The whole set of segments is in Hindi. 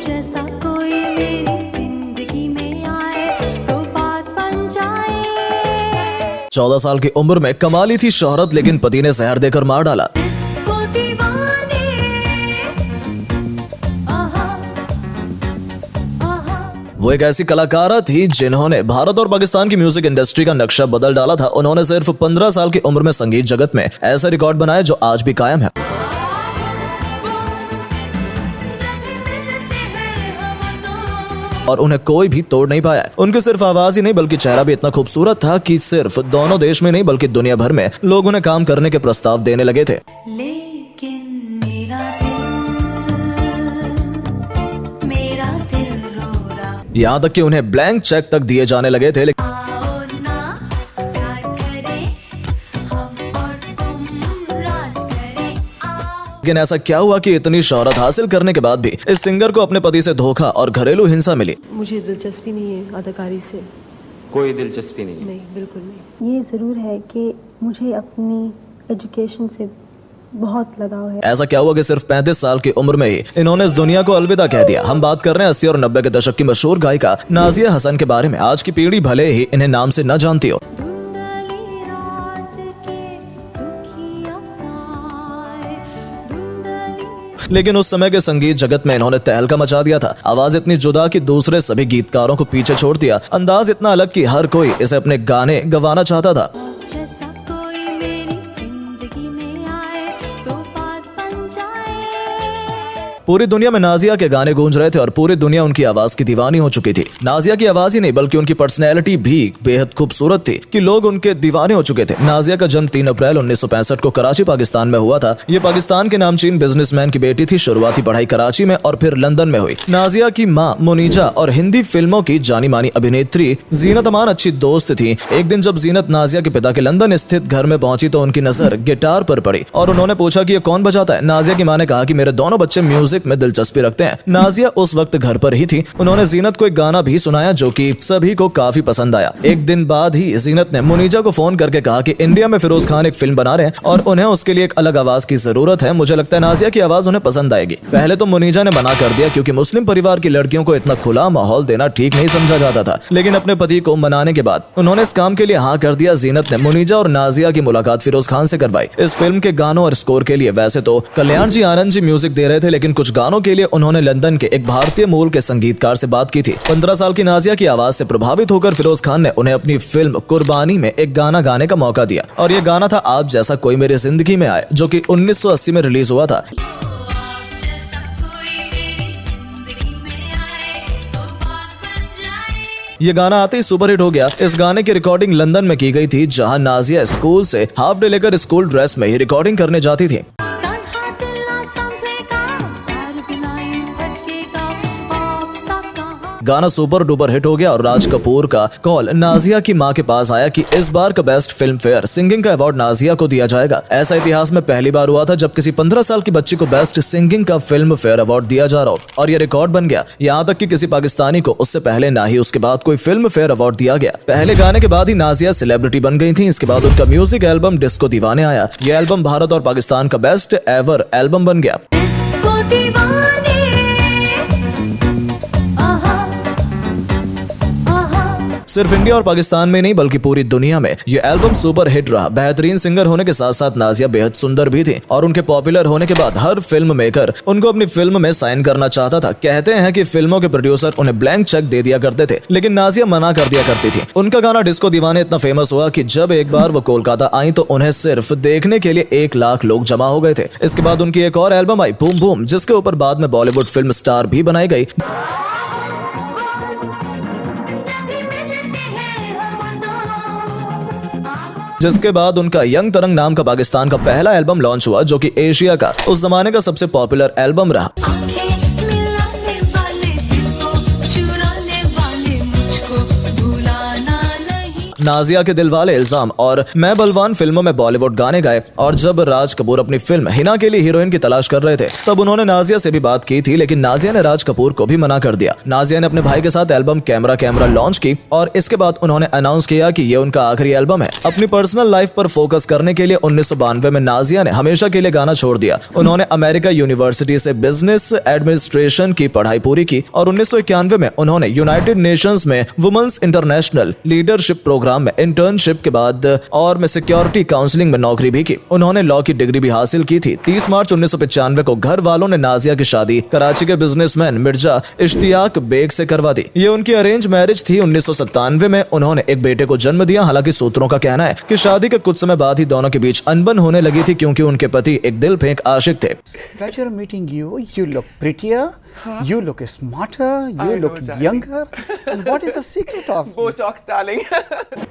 जैसा कोई मेरी जिंदगी में आए तो बात बन जाए। 14 साल की उम्र में कमाली थी शोहरत, लेकिन पति ने जहर देकर मार डाला। इसको दीवाने आहा आहा। वो एक ऐसी कलाकारा थी जिन्होंने भारत और पाकिस्तान की म्यूजिक इंडस्ट्री का नक्शा बदल डाला था। उन्होंने सिर्फ 15 साल की उम्र में संगीत जगत में ऐसा रिकॉर्ड बनाया जो आज भी कायम है और उन्हें कोई भी तोड़ नहीं पाया। उनकी सिर्फ आवाज ही नहीं बल्कि चेहरा भी इतना खूबसूरत था कि सिर्फ दोनों देश में नहीं बल्कि दुनिया भर में लोग उन्हें काम करने के प्रस्ताव देने लगे थे। लेकिन मेरा दिल रो रहा। यहाँ तक कि उन्हें ब्लैंक चेक तक दिए जाने लगे थे। आओ ना प्यार करें हम और तुम राज करें आओ। लेकिन ऐसा क्या हुआ कि इतनी शोहरत हासिल करने के बाद भी इस सिंगर को अपने पति से धोखा और घरेलू हिंसा मिली। मुझे दिलचस्पी नहीं है अदाकारी से। कोई दिलचस्पी नहीं है। नहीं, बिल्कुल नहीं। ये ज़रूर है कि मुझे अपनी एजुकेशन से बहुत लगाव है। ऐसा क्या हुआ कि सिर्फ 35 साल की उम्र में ही इन्होंने इस दुनिया को अलविदा कह दिया। हम बात कर रहे हैं 80 और 90 के दशक की मशहूर गायिका नाजिया हसन के बारे में। आज की पीढ़ी भले ही इन्हें नाम से न जानती हो, धुंधली रात के दुखिया साए धुंधली। लेकिन उस समय के संगीत जगत में इन्होंने तहलका मचा दिया था। आवाज इतनी जुदा कि दूसरे सभी गीतकारों को पीछे छोड़ दिया। अंदाज इतना अलग कि हर कोई इसे अपने गाने गवाना चाहता था। जैसा कोई मेरी जिंदगी में आए तो बात बन जाए। पूरी दुनिया में नाजिया के गाने गूंज रहे थे और पूरी दुनिया उनकी आवाज की दीवानी हो चुकी थी। नाजिया की आवाज ही नहीं बल्कि उनकी पर्सनैलिटी भी बेहद खूबसूरत थी कि लोग उनके दीवाने हो चुके थे। नाजिया का जन्म 3 अप्रैल 1965 को कराची पाकिस्तान में हुआ था। ये पाकिस्तान के नामचीन बिजनेसमैन की बेटी थी। शुरुआती पढ़ाई कराची में और फिर लंदन में हुई। नाजिया की माँ मुनीजा और हिंदी फिल्मों की जानी मानी अभिनेत्री जीनत अमान अच्छी दोस्त थी। एक दिन जब जीनत नाजिया के पिता के लंदन स्थित घर में पहुंची तो उनकी नजर गिटार पर पड़ी और उन्होंने पूछा कि ये कौन बजाता है। नाजिया की माँ ने कहा कि मेरे दोनों बच्चे म्यूजिक में दिलचस्पी रखते हैं। नाजिया उस वक्त घर पर ही थी। उन्होंने जीनत को एक गाना भी सुनाया जो कि सभी को काफी पसंद आया। एक दिन बाद ही जीनत ने मुनीजा को फोन करके कहा कि इंडिया में फिरोज खान एक फिल्म बना रहे हैं और उन्हें उसके लिए एक अलग आवाज की जरूरत है। मुझे लगता है नाजिया की आवाज उन्हें पसंद आएगी। पहले तो मुनीजा ने मना कर दिया क्योंकि मुस्लिम परिवार की लड़कियों को इतना खुला माहौल देना ठीक नहीं समझा जाता था, लेकिन अपने पति को मनाने के बाद उन्होंने इस काम के लिए हाँ कर दिया। जीनत ने मुनीजा और नाजिया की मुलाकात फिरोज खान से करवाई। इस फिल्म के गानों और स्कोर के लिए वैसे तो कल्याण जी आनंद जी म्यूजिक दे रहे थे, लेकिन कुछ गानों के लिए उन्होंने लंदन के एक भारतीय मूल के संगीतकार से बात की थी। 15 साल की नाजिया की आवाज से प्रभावित होकर फिरोज खान ने उन्हें अपनी फिल्म कुर्बानी में एक गाना गाने का मौका दिया और ये गाना था आप जैसा कोई मेरी जिंदगी में आए, जो कि 1980 में रिलीज हुआ था। जैसा कोई मेरी जिंदगी में आए तो बात बन जाए। ये गाना आते ही सुपरहिट हो गया। इस गाने की रिकॉर्डिंग लंदन में की गई थी, जहां नाजिया स्कूल से हाफ डे लेकर स्कूल ड्रेस में ही रिकॉर्डिंग करने जाती थी। तन्हा दिल ना संभलेगा प्यार बिना यूं भटकेगा आप सा कहाँ। गाना सुपर डुपर हिट हो गया और राज कपूर का कॉल नाजिया की मां के पास आया कि इस बार का बेस्ट फिल्म फेयर सिंगिंग का अवार्ड नाजिया को दिया जाएगा। ऐसा इतिहास में पहली बार हुआ था जब किसी 15 साल की बच्ची को बेस्ट सिंगिंग का फिल्म फेयर अवार्ड दिया जा रहा हो और ये रिकॉर्ड बन गया। यहाँ तक कि किसी पाकिस्तानी को उससे पहले ना ही उसके बाद कोई फिल्म फेयर अवार्ड दिया गया। पहले गाने के बाद ही नाजिया सेलिब्रिटी बन गई थी। इसके बाद उनका म्यूजिक एल्बम डिस्को दीवाने आया। ये एल्बम भारत और पाकिस्तान का बेस्ट एवर एल्बम बन गया। इसको दीवाने आहा आहा। सिर्फ इंडिया और पाकिस्तान में नहीं बल्कि पूरी दुनिया में ये एल्बम सुपर हिट रहा। बेहतरीन सिंगर होने के साथ साथ नाजिया बेहद सुंदर भी थी और उनके पॉपुलर होने के बाद हर फिल्म मेकर उनको अपनी फिल्म में साइन करना चाहता था। कहते हैं कि फिल्मों के प्रोड्यूसर उन्हें ब्लैंक चेक दे दिया करते थे, लेकिन नाजिया मना कर दिया करती थी। उनका गाना डिस्को दीवाने इतना फेमस हुआ कि जब एक बार वो कोलकाता आई तो उन्हें सिर्फ देखने के लिए 1 लाख लोग जमा हो गए थे। इसके बाद उनकी एक और एल्बम आई बूम बूम, जिसके ऊपर बाद में बॉलीवुड फिल्म स्टार भी बनाई गई। जिसके बाद उनका यंग तरंग नाम का पाकिस्तान का पहला एल्बम लॉन्च हुआ जो कि एशिया का उस जमाने का सबसे पॉपुलर एल्बम रहा। आंखें मिलाने वाले दिल को चुराने वाले मुझको भुलाना नहीं। नाजिया के दिलवाले इल्जाम और मैं बलवान फिल्मों में बॉलीवुड गाने गाए। और जब राज कपूर अपनी फिल्म हिना के लिए हीरोइन की तलाश कर रहे थे तब उन्होंने नाजिया से भी बात की थी, लेकिन नाजिया ने राज कपूर को भी मना कर दिया। नाजिया ने अपने भाई के साथ एल्बम कैमरा कैमरा लॉन्च की और इसके बाद उन्होंने अनाउंस किया कि ये उनका आखिरी एल्बम है। अपनी पर्सनल लाइफ पर फोकस करने के लिए 1992 में नाजिया ने हमेशा के लिए गाना छोड़ दिया। उन्होंने अमेरिका यूनिवर्सिटी से बिजनेस एडमिनिस्ट्रेशन की पढ़ाई पूरी की और 1991 में उन्होंने यूनाइटेड नेशंस में वुमेन्स इंटरनेशनल लीडरशिप प्रोग्राम में इंटर्नशिप के बाद और में सिक्योरिटी काउंसलिंग में नौकरी भी की। उन्होंने लॉ की डिग्री भी हासिल की थी। 30 मार्च 1995 को घर वालों ने नाजिया की शादी कराची के बिजनेसमैन मिर्जा इश्तियाक बेग से करवा दी। ये उनकी अरेंज मैरिज थी। 1997 में उन्होंने एक बेटे को जन्म दिया। हालांकि सूत्रों का कहना है कि शादी के कुछ समय बाद ही दोनों के बीच अनबन होने लगी थी, क्योंकि उनके पति एक दिल फेंक आशिक थे। Pleasure meeting you. You look prettier. You look smarter. You look younger. And what is the secret of Botox, darling.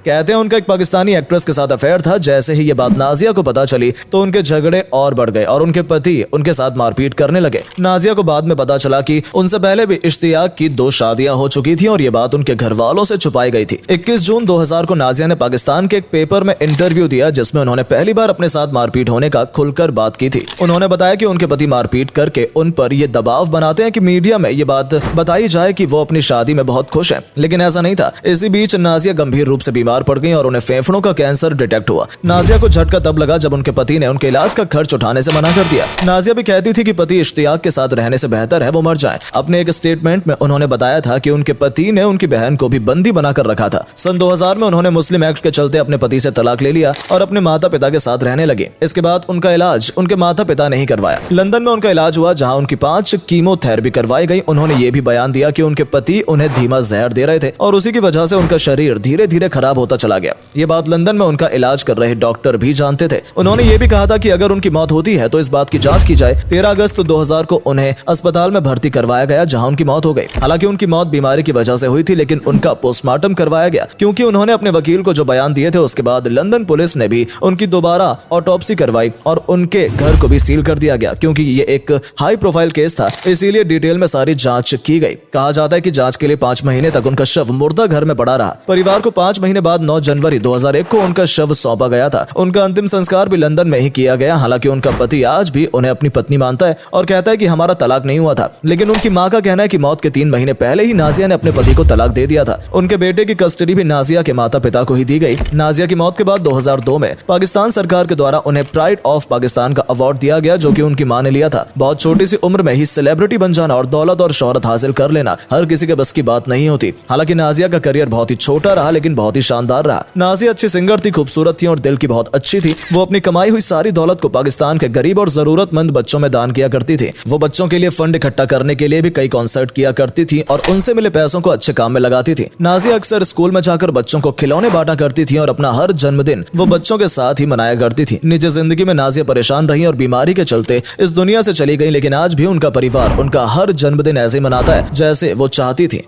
कहते हैं उनका एक पाकिस्तानी एक्ट्रेस के साथ अफेयर था। जैसे ही ये बात नाजिया को पता चली तो उनके झगड़े और बढ़ गए और उनके पति उनके साथ मारपीट करने लगे। नाजिया को बाद में पता चला कि उनसे पहले भी इश्तियाक की 2 शादियां हो चुकी थी और ये बात उनके घर वालों से छुपाई गई थी। 21 जून 2000 को नाजिया ने पाकिस्तान के एक पेपर में इंटरव्यू दिया, जिसमें उन्होंने पहली बार अपने साथ मारपीट होने का खुलकर बात की थी। उन्होंने बताया कि उनके पति मारपीट करके उन पर ये दबाव बनाते हैं कि मीडिया में ये बात बताई जाए कि वो अपनी शादी में बहुत खुश हैं, लेकिन ऐसा नहीं था। इसी बीच नाजिया गंभीर रूप से बीमार पड़ गई और उन्हें फेफड़ों का कैंसर डिटेक्ट हुआ। नाजिया को झटका तब लगा जब उनके पति ने उनके इलाज का खर्च उठाने से मना कर दिया। नाजिया भी कहती थी कि पति इश्तियाक के साथ रहने से बेहतर है वो मर जाए। अपने एक स्टेटमेंट में उन्होंने बताया था कि उनके पति ने उनकी बहन को भी बंदी बनाकर रखा था। सन 2000 में उन्होंने मुस्लिम एक्ट के चलते अपने पति से तलाक ले लिया और अपने माता पिता के साथ रहने लगे। इसके बाद उनका इलाज उनके माता पिता ने ही करवाया। लंदन में उनका इलाज हुआ, जहां उनकी 5 कीमोथेरेपी करवाई गई। उन्होंने ये भी बयान दिया कि उनके पति उन्हें धीमा जहर दे रहे थे और उसी की वजह से उनका शरीर धीरे धीरे खराब होता चला गया। ये बात लंदन में उनका इलाज कर रहे डॉक्टर भी जानते थे। उन्होंने ये भी कहा था कि अगर उनकी मौत होती है तो इस बात की जांच की जाए। 13 अगस्त 2000 को उन्हें अस्पताल में भर्ती करवाया गया, जहां उनकी मौत हो गई। हालांकि उनकी मौत बीमारी की वजह से हुई थी, लेकिन उनका पोस्टमार्टम करवाया गया क्योंकि उन्होंने अपने वकील को जो बयान दिए थे। उसके बाद लंदन पुलिस ने भी उनकी दोबारा ऑटोप्सी करवाई और उनके घर को भी सील कर दिया गया, क्योंकि ये एक हाई प्रोफाइल केस था, इसीलिए डिटेल में सारी जांच की गई। कहा जाता है कि जांच के लिए 5 महीने तक उनका शव मुर्दा घर में पड़ा रहा। परिवार को 5 महीने बाद 9 जनवरी 2001 को उनका शव सौंपा गया था। उनका अंतिम संस्कार भी लंदन में ही किया गया। हालांकि उनका पति आज भी उन्हें अपनी पत्नी मानता है और कहता है कि हमारा तलाक नहीं हुआ था, लेकिन उनकी मां का कहना है कि मौत के 3 महीने पहले ही नाजिया ने अपने पति को तलाक दे दिया था। उनके बेटे की कस्टडी भी नाजिया के माता पिता को ही दी गई। नाजिया की मौत के बाद 2002 में पाकिस्तान सरकार के द्वारा उन्हें प्राइड ऑफ पाकिस्तान का अवार्ड दिया गया, जो कि उनकी मां ने लिया था। बहुत छोटी सी उम्र में ही सेलिब्रिटी बन जाना और दौलत और शोहरत हासिल कर लेना हर किसी के बस की बात नहीं होती। हालांकि नाजिया का करियर बहुत ही छोटा रहा, लेकिन बहुत ही शानदार रहा। नाजिया अच्छी सिंगर थी, खूबसूरत थी और दिल की बहुत अच्छी थी। वो अपनी कमाई हुई सारी दौलत को पाकिस्तान के गरीब और जरूरतमंद बच्चों में दान किया करती थी। वो बच्चों के लिए फंड इकट्ठा करने के लिए भी कई कॉन्सर्ट किया करती थी और उनसे मिले पैसों को अच्छे काम में लगाती थी। नाजिया अक्सर स्कूल में जाकर बच्चों को खिलौने बांटा करती थी और अपना हर जन्मदिन वो बच्चों के साथ ही मनाया करती थी। निजी जिंदगी में नाजिया परेशान रही और बीमारी के चलते इस दुनिया से चली गई, लेकिन आज भी उनका परिवार उनका हर जन्मदिन ऐसे ही मनाता है जैसे वो चाहती थी।